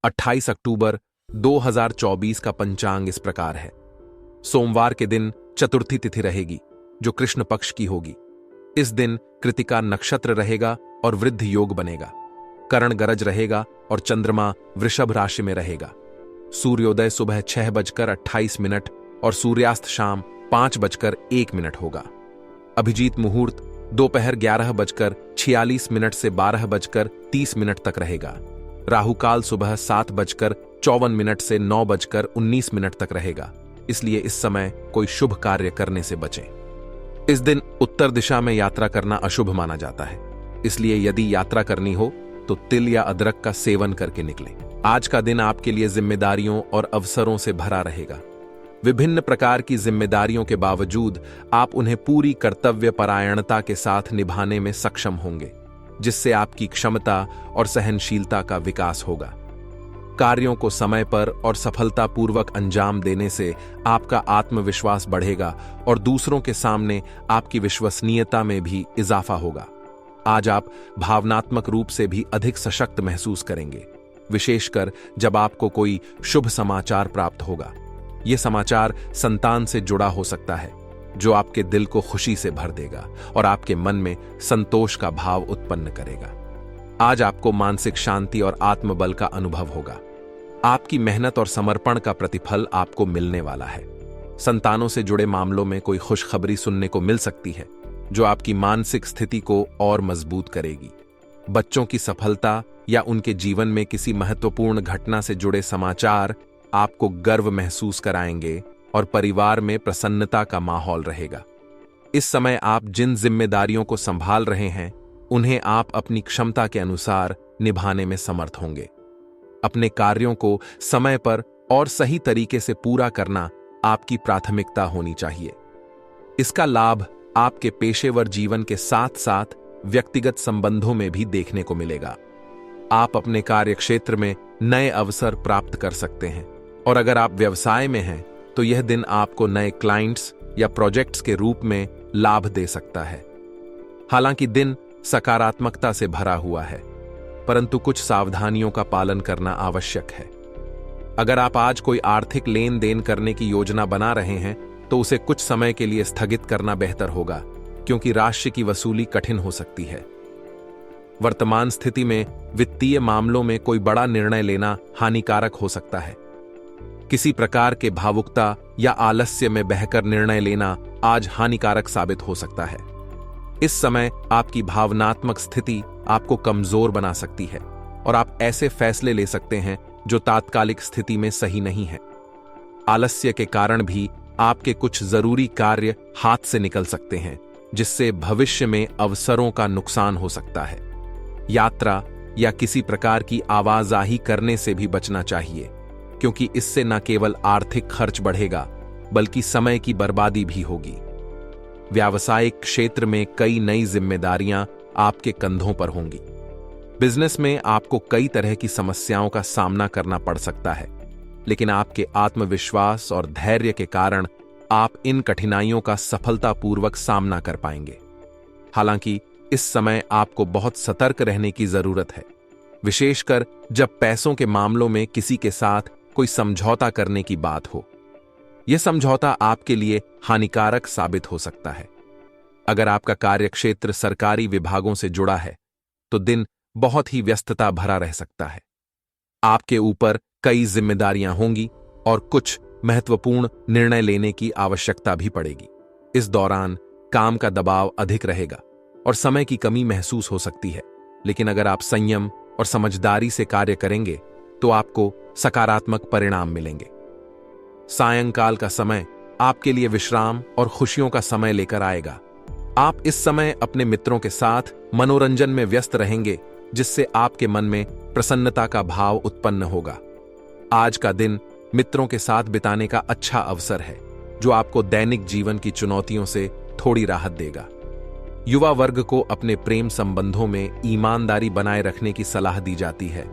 28 अक्टूबर 2024 का पंचांग इस प्रकार है। सोमवार के दिन चतुर्थी तिथि रहेगी, जो कृष्ण पक्ष की होगी। इस दिन कृतिका नक्षत्र रहेगा और वृद्ध योग बनेगा। करण गरज रहेगा और चंद्रमा वृषभ राशि में रहेगा। सूर्योदय सुबह 6:28 और सूर्यास्त शाम 5:01 होगा। अभिजीत मुहूर्त दोपहर 11:46 से 12:30 तक रहेगा। राहुकाल सुबह 7:54 से 9:19 तक रहेगा, इसलिए इस समय कोई शुभ कार्य करने से बचें। इस दिन उत्तर दिशा में यात्रा करना अशुभ माना जाता है, इसलिए यदि यात्रा करनी हो तो तिल या अदरक का सेवन करके निकलें। आज का दिन आपके लिए जिम्मेदारियों और अवसरों से भरा रहेगा। विभिन्न प्रकार की जिम्मेदारियों के बावजूद आप उन्हें पूरी कर्तव्य परायणता के साथ निभाने में सक्षम होंगे, जिससे आपकी क्षमता और सहनशीलता का विकास होगा। कार्यों को समय पर और सफलतापूर्वक अंजाम देने से आपका आत्मविश्वास बढ़ेगा और दूसरों के सामने आपकी विश्वसनीयता में भी इजाफा होगा। आज आप भावनात्मक रूप से भी अधिक सशक्त महसूस करेंगे, विशेषकर जब आपको कोई शुभ समाचार प्राप्त होगा। यह समाचार संतान से जुड़ा हो सकता है, जो आपके दिल को खुशी से भर देगा और आपके मन में संतोष का भाव उत्पन्न करेगा। आज आपको मानसिक शांति और आत्मबल का अनुभव होगा। आपकी मेहनत और समर्पण का प्रतिफल आपको मिलने वाला है। संतानों से जुड़े मामलों में कोई खुशखबरी सुनने को मिल सकती है, जो आपकी मानसिक स्थिति को और मजबूत करेगी। बच्चों की सफलता या उनके जीवन में किसी महत्वपूर्ण घटना से जुड़े समाचार आपको गर्व महसूस कराएंगे और परिवार में प्रसन्नता का माहौल रहेगा। इस समय आप जिन जिम्मेदारियों को संभाल रहे हैं, उन्हें आप अपनी क्षमता के अनुसार निभाने में समर्थ होंगे। अपने कार्यों को समय पर और सही तरीके से पूरा करना आपकी प्राथमिकता होनी चाहिए। इसका लाभ आपके पेशेवर जीवन के साथ साथ व्यक्तिगत संबंधों में भी देखने को मिलेगा। आप अपने कार्यक्षेत्र में नए अवसर प्राप्त कर सकते हैं, और अगर आप व्यवसाय में हैं तो यह दिन आपको नए क्लाइंट्स या प्रोजेक्ट्स के रूप में लाभ दे सकता है। हालांकि दिन सकारात्मकता से भरा हुआ है, परंतु कुछ सावधानियों का पालन करना आवश्यक है। अगर आप आज कोई आर्थिक लेन देन करने की योजना बना रहे हैं तो उसे कुछ समय के लिए स्थगित करना बेहतर होगा, क्योंकि राशि की वसूली कठिन हो सकती है। वर्तमान स्थिति में वित्तीय मामलों में कोई बड़ा निर्णय लेना हानिकारक हो सकता है। किसी प्रकार के भावुकता या आलस्य में बहकर निर्णय लेना आज हानिकारक साबित हो सकता है। इस समय आपकी भावनात्मक स्थिति आपको कमजोर बना सकती है और आप ऐसे फैसले ले सकते हैं जो तात्कालिक स्थिति में सही नहीं है। आलस्य के कारण भी आपके कुछ जरूरी कार्य हाथ से निकल सकते हैं, जिससे भविष्य में अवसरों का नुकसान हो सकता है। यात्रा या किसी प्रकार की आवाजाही करने से भी बचना चाहिए, क्योंकि इससे न केवल आर्थिक खर्च बढ़ेगा बल्कि समय की बर्बादी भी होगी। व्यावसायिक क्षेत्र में कई नई जिम्मेदारियां आपके कंधों पर होंगी। बिजनेस में आपको कई तरह की समस्याओं का सामना करना पड़ सकता है, लेकिन आपके आत्मविश्वास और धैर्य के कारण आप इन कठिनाइयों का सफलतापूर्वक सामना कर पाएंगे। हालांकि इस समय आपको बहुत सतर्क रहने की जरूरत है, विशेषकर जब पैसों के मामलों में किसी के साथ कोई समझौता करने की बात हो। यह समझौता आपके लिए हानिकारक साबित हो सकता है। अगर आपका कार्यक्षेत्र सरकारी विभागों से जुड़ा है तो दिन बहुत ही व्यस्तता भरा रह सकता है। आपके ऊपर कई जिम्मेदारियां होंगी और कुछ महत्वपूर्ण निर्णय लेने की आवश्यकता भी पड़ेगी। इस दौरान काम का दबाव अधिक रहेगा और समय की कमी महसूस हो सकती है, लेकिन अगर आप संयम और समझदारी से कार्य करेंगे तो आपको सकारात्मक परिणाम मिलेंगे। सायंकाल का समय आपके लिए विश्राम और खुशियों का समय लेकर आएगा। आप इस समय अपने मित्रों के साथ मनोरंजन में व्यस्त रहेंगे, जिससे आपके मन में प्रसन्नता का भाव उत्पन्न होगा। आज का दिन मित्रों के साथ बिताने का अच्छा अवसर है, जो आपको दैनिक जीवन की चुनौतियों से थोड़ी राहत देगा। युवा वर्ग को अपने प्रेम संबंधों में ईमानदारी बनाए रखने की सलाह दी जाती है।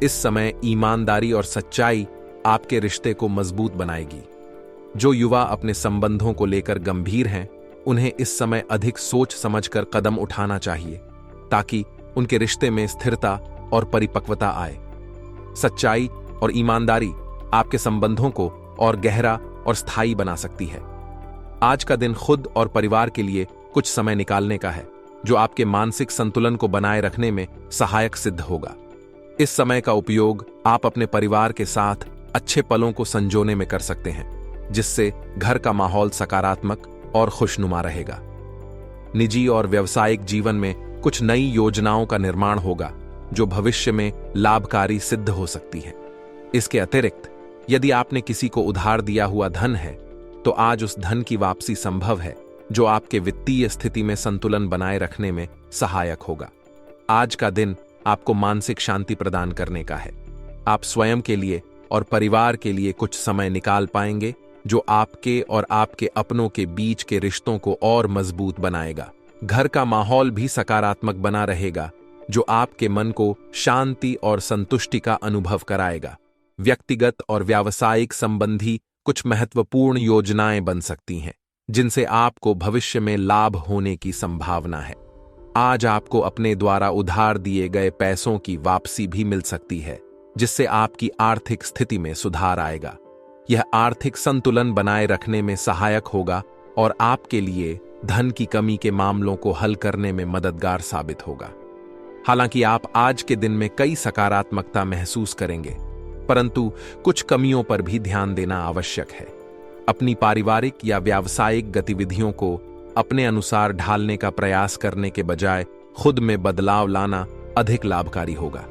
इस समय ईमानदारी और सच्चाई आपके रिश्ते को मजबूत बनाएगी। जो युवा अपने संबंधों को लेकर गंभीर हैं, उन्हें इस समय अधिक सोच समझकर कदम उठाना चाहिए, ताकि उनके रिश्ते में स्थिरता और परिपक्वता आए। सच्चाई और ईमानदारी आपके संबंधों को और गहरा और स्थायी बना सकती है। आज का दिन खुद और परिवार के लिए कुछ समय निकालने का है, जो आपके मानसिक संतुलन को बनाए रखने में सहायक सिद्ध होगा। इस समय का उपयोग आप अपने परिवार के साथ अच्छे पलों को संजोने में कर सकते हैं, जिससे घर का माहौल सकारात्मक और खुशनुमा रहेगा। निजी और व्यावसायिक जीवन में कुछ नई योजनाओं का निर्माण होगा, जो भविष्य में लाभकारी सिद्ध हो सकती है। इसके अतिरिक्त यदि आपने किसी को उधार दिया हुआ धन है, तो आज उस धन की वापसी संभव है, जो आपके वित्तीय स्थिति में संतुलन बनाए रखने में सहायक होगा। आज का दिन आपको मानसिक शांति प्रदान करने का है। आप स्वयं के लिए और परिवार के लिए कुछ समय निकाल पाएंगे, जो आपके और आपके अपनों के बीच के रिश्तों को और मजबूत बनाएगा। घर का माहौल भी सकारात्मक बना रहेगा, जो आपके मन को शांति और संतुष्टि का अनुभव कराएगा। व्यक्तिगत और व्यावसायिक संबंधी कुछ महत्वपूर्ण योजनाएं बन सकती हैं, जिनसे आपको भविष्य में लाभ होने की संभावना है। आज आपको अपने द्वारा उधार दिए गए पैसों की वापसी भी मिल सकती है, जिससे आपकी आर्थिक स्थिति में सुधार आएगा। यह आर्थिक संतुलन बनाए रखने में सहायक होगा और आपके लिए धन की कमी के मामलों को हल करने में मददगार साबित होगा। हालांकि आप आज के दिन में कई सकारात्मकता महसूस करेंगे, परंतु कुछ कमियों पर भी ध्यान देना आवश्यक है। अपनी पारिवारिक या व्यावसायिक गतिविधियों को अपने अनुसार ढालने का प्रयास करने के बजाय खुद में बदलाव लाना अधिक लाभकारी होगा।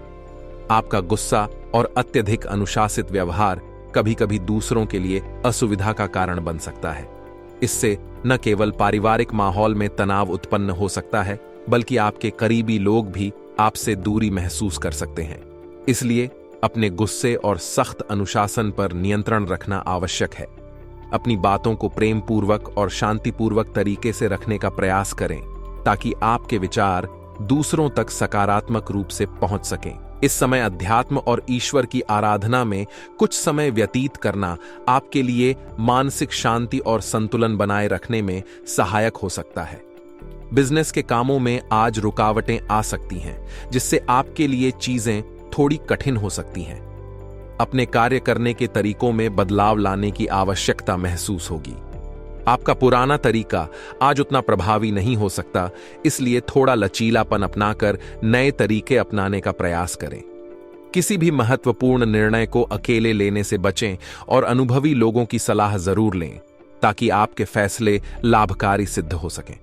आपका गुस्सा और अत्यधिक अनुशासित व्यवहार कभी-कभी दूसरों के लिए असुविधा का कारण बन सकता है। इससे न केवल पारिवारिक माहौल में तनाव उत्पन्न हो सकता है, बल्कि आपके करीबी लोग भी आपसे दूरी महसूस कर सकते हैं। इसलिए अपने गुस्से और सख्त अनुशासन पर नियंत्रण रखना आवश्यक है। अपनी बातों को प्रेमपूर्वक और शांतिपूर्वक तरीके से रखने का प्रयास करें, ताकि आपके विचार दूसरों तक सकारात्मक रूप से पहुंच सकें। इस समय अध्यात्म और ईश्वर की आराधना में कुछ समय व्यतीत करना आपके लिए मानसिक शांति और संतुलन बनाए रखने में सहायक हो सकता है। बिजनेस के कामों में आज रुकावटें आ सकती हैं, जिससे आपके लिए चीजें थोड़ी कठिन हो सकती हैं। अपने कार्य करने के तरीकों में बदलाव लाने की आवश्यकता महसूस होगी। आपका पुराना तरीका आज उतना प्रभावी नहीं हो सकता, इसलिए थोड़ा लचीलापन अपनाकर नए तरीके अपनाने का प्रयास करें। किसी भी महत्वपूर्ण निर्णय को अकेले लेने से बचें और अनुभवी लोगों की सलाह जरूर लें, ताकि आपके फैसले लाभकारी सिद्ध हो सकें।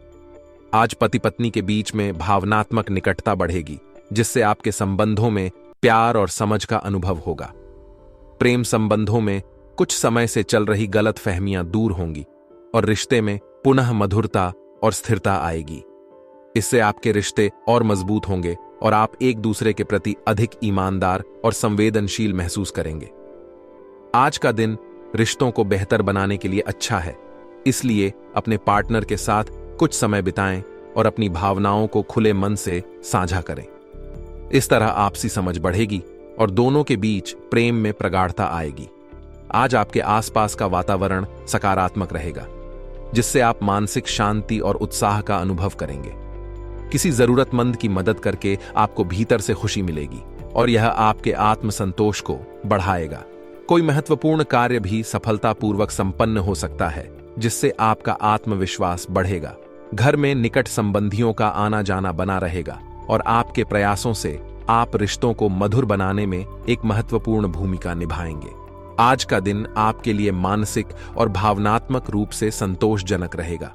आज पति पत्नी के बीच में भावनात्मक निकटता बढ़ेगी, जिससे आपके संबंधों में प्यार और समझ का अनुभव होगा। प्रेम संबंधों में कुछ समय से चल रही गलतफहमियां दूर होंगी और रिश्ते में पुनः मधुरता और स्थिरता आएगी। इससे आपके रिश्ते और मजबूत होंगे और आप एक दूसरे के प्रति अधिक ईमानदार और संवेदनशील महसूस करेंगे। आज का दिन रिश्तों को बेहतर बनाने के लिए अच्छा है, इसलिए अपने पार्टनर के साथ कुछ समय बिताएं और अपनी भावनाओं को खुले मन से साझा करें। इस तरह आपसी समझ बढ़ेगी और दोनों के बीच प्रेम में प्रगाढ़ता आएगी। आज आपके आसपास का वातावरण सकारात्मक रहेगा, जिससे आप मानसिक शांति और उत्साह का अनुभव करेंगे। किसी जरूरतमंद की मदद करके आपको भीतर से खुशी मिलेगी और यह आपके आत्मसंतोष को बढ़ाएगा। कोई महत्वपूर्ण कार्य भी सफलतापूर्वक संपन्न हो सकता है, जिससे आपका आत्मविश्वास बढ़ेगा। घर में निकट संबंधियों का आना जाना बना रहेगा और आपके प्रयासों से आप रिश्तों को मधुर बनाने में एक महत्वपूर्ण भूमिका निभाएंगे। आज का दिन आपके लिए मानसिक और भावनात्मक रूप से संतोषजनक रहेगा।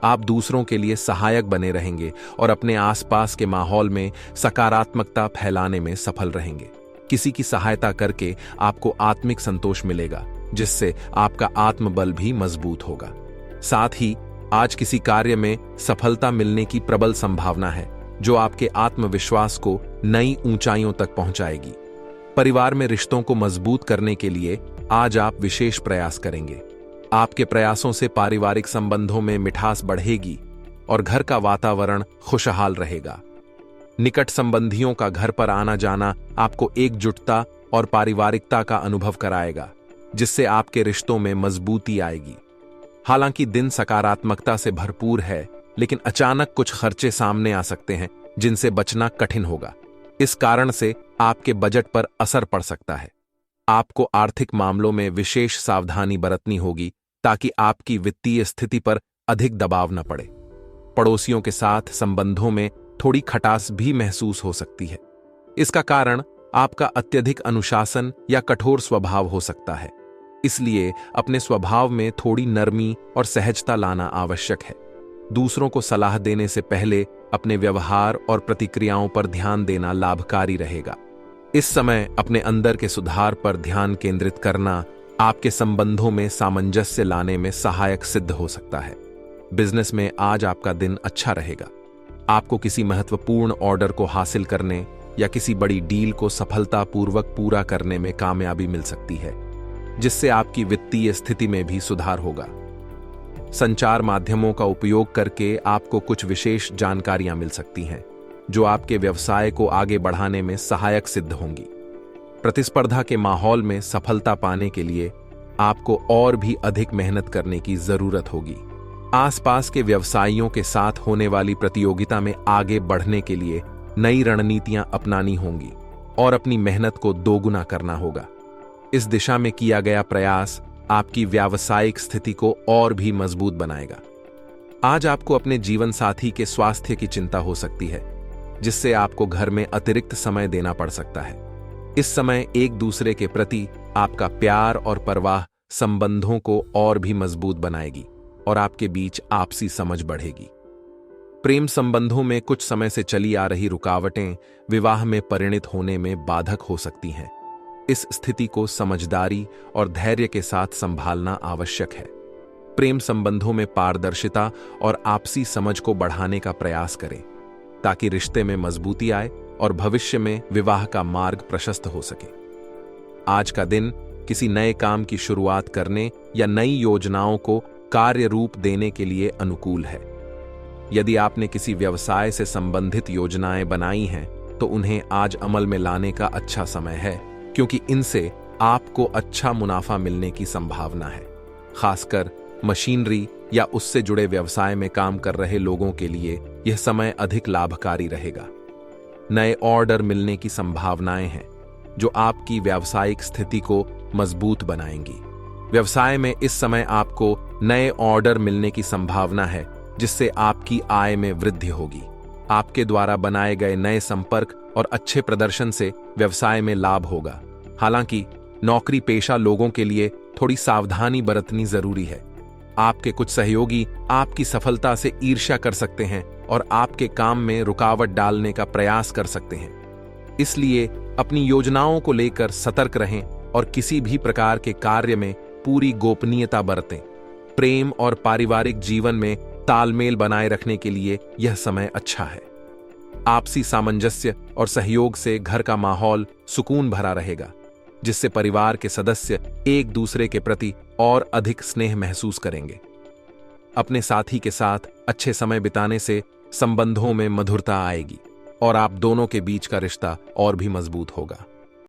आप दूसरों के लिए सहायक बने रहेंगे और अपने आसपास के माहौल में सकारात्मकता फैलाने में सफल रहेंगे। किसी की सहायता करके आपको आत्मिक संतोष मिलेगा, जिससे आपका आत्मबल भी मजबूत होगा। साथ ही आज किसी कार्य में सफलता मिलने की प्रबल संभावना है, जो आपके आत्मविश्वास को नई ऊंचाइयों तक पहुंचाएगी। परिवार में रिश्तों को मजबूत करने के लिए आज आप विशेष प्रयास करेंगे। आपके प्रयासों से पारिवारिक संबंधों में मिठास बढ़ेगी और घर का वातावरण खुशहाल रहेगा। निकट संबंधियों का घर पर आना जाना आपको एकजुटता और पारिवारिकता का अनुभव कराएगा, जिससे आपके रिश्तों में मजबूती आएगी। हालांकि दिन सकारात्मकता से भरपूर है, लेकिन अचानक कुछ खर्चे सामने आ सकते हैं, जिनसे बचना कठिन होगा। इस कारण से आपके बजट पर असर पड़ सकता है। आपको आर्थिक मामलों में विशेष सावधानी बरतनी होगी ताकि आपकी वित्तीय स्थिति पर अधिक दबाव न पड़े। पड़ोसियों के साथ संबंधों में थोड़ी खटास भी महसूस हो सकती है। इसका कारण आपका अत्यधिक अनुशासन या कठोर स्वभाव हो सकता है। इसलिए अपने स्वभाव में थोड़ी नरमी और सहजता लाना आवश्यक है। दूसरों को सलाह देने से पहले अपने व्यवहार और प्रतिक्रियाओं पर ध्यान देना लाभकारी रहेगा। इस समय अपने अंदर के सुधार पर ध्यान केंद्रित करना आपके संबंधों में सामंजस्य लाने में सहायक सिद्ध हो सकता है। बिजनेस में आज आपका दिन अच्छा रहेगा। आपको किसी महत्वपूर्ण ऑर्डर को हासिल करने या किसी बड़ी डील को सफलतापूर्वक पूरा करने में कामयाबी मिल सकती है, जिससे आपकी वित्तीय स्थिति में भी सुधार होगा। संचार माध्यमों का उपयोग करके आपको कुछ विशेष जानकारियां मिल सकती हैं, जो आपके व्यवसाय को आगे बढ़ाने में सहायक सिद्ध होंगी। प्रतिस्पर्धा के माहौल में सफलता पाने के लिए आपको और भी अधिक मेहनत करने की जरूरत होगी। आसपास के व्यवसायियों के साथ होने वाली प्रतियोगिता में आगे बढ़ने के लिए नई रणनीतियां अपनानी होंगी और अपनी मेहनत को दोगुना करना होगा। इस दिशा में किया गया प्रयास आपकी व्यावसायिक स्थिति को और भी मजबूत बनाएगा। आज आपको अपने जीवन साथी के स्वास्थ्य की चिंता हो सकती है, जिससे आपको घर में अतिरिक्त समय देना पड़ सकता है। इस समय एक दूसरे के प्रति आपका प्यार और परवाह संबंधों को और भी मजबूत बनाएगी और आपके बीच आपसी समझ बढ़ेगी। प्रेम संबंधों में कुछ समय से चली आ रही रुकावटें विवाह में परिणित होने में बाधक हो सकती हैं। इस स्थिति को समझदारी और धैर्य के साथ संभालना आवश्यक है। प्रेम संबंधों में पारदर्शिता और आपसी समझ को बढ़ाने का प्रयास करें, ताकि रिश्ते में मजबूती आए और भविष्य में विवाह का मार्ग प्रशस्त हो सके। आज का दिन किसी नए काम की शुरुआत करने या नई योजनाओं को कार्य रूप देने के लिए अनुकूल है। यदि आपने किसी व्यवसाय से संबंधित योजनाएं बनाई हैं, तो उन्हें आज अमल में लाने का अच्छा समय है, क्योंकि इनसे आपको अच्छा मुनाफा मिलने की संभावना है। खासकर मशीनरी या उससे जुड़े व्यवसाय में काम कर रहे लोगों के लिए यह समय अधिक लाभकारी रहेगा। नए ऑर्डर मिलने की संभावनाएं हैं, जो आपकी व्यावसायिक स्थिति को मजबूत बनाएंगी। व्यवसाय में इस समय आपको नए ऑर्डर मिलने की संभावना है, जिससे आपकी आय में वृद्धि होगी। आपके द्वारा बनाए गए नए संपर्क और अच्छे प्रदर्शन से व्यवसाय में लाभ होगा। हालांकि नौकरी पेशा लोगों के लिए थोड़ी सावधानी बरतनी जरूरी है। आपके कुछ सहयोगी आपकी सफलता से ईर्ष्या कर सकते हैं और आपके काम में रुकावट डालने का प्रयास कर सकते हैं। इसलिए अपनी योजनाओं को लेकर सतर्क रहें और किसी भी प्रकार के कार्य में पूरी गोपनीयता बरतें। प्रेम और पारिवारिक जीवन में तालमेल बनाए रखने के लिए यह समय अच्छा है। आपसी सामंजस्य और सहयोग से घर का माहौल सुकून भरा रहेगा, जिससे परिवार के सदस्य एक दूसरे के प्रति और अधिक स्नेह महसूस करेंगे। अपने साथी के साथ अच्छे समय बिताने से संबंधों में मधुरता आएगी और आप दोनों के बीच का रिश्ता और भी मजबूत होगा।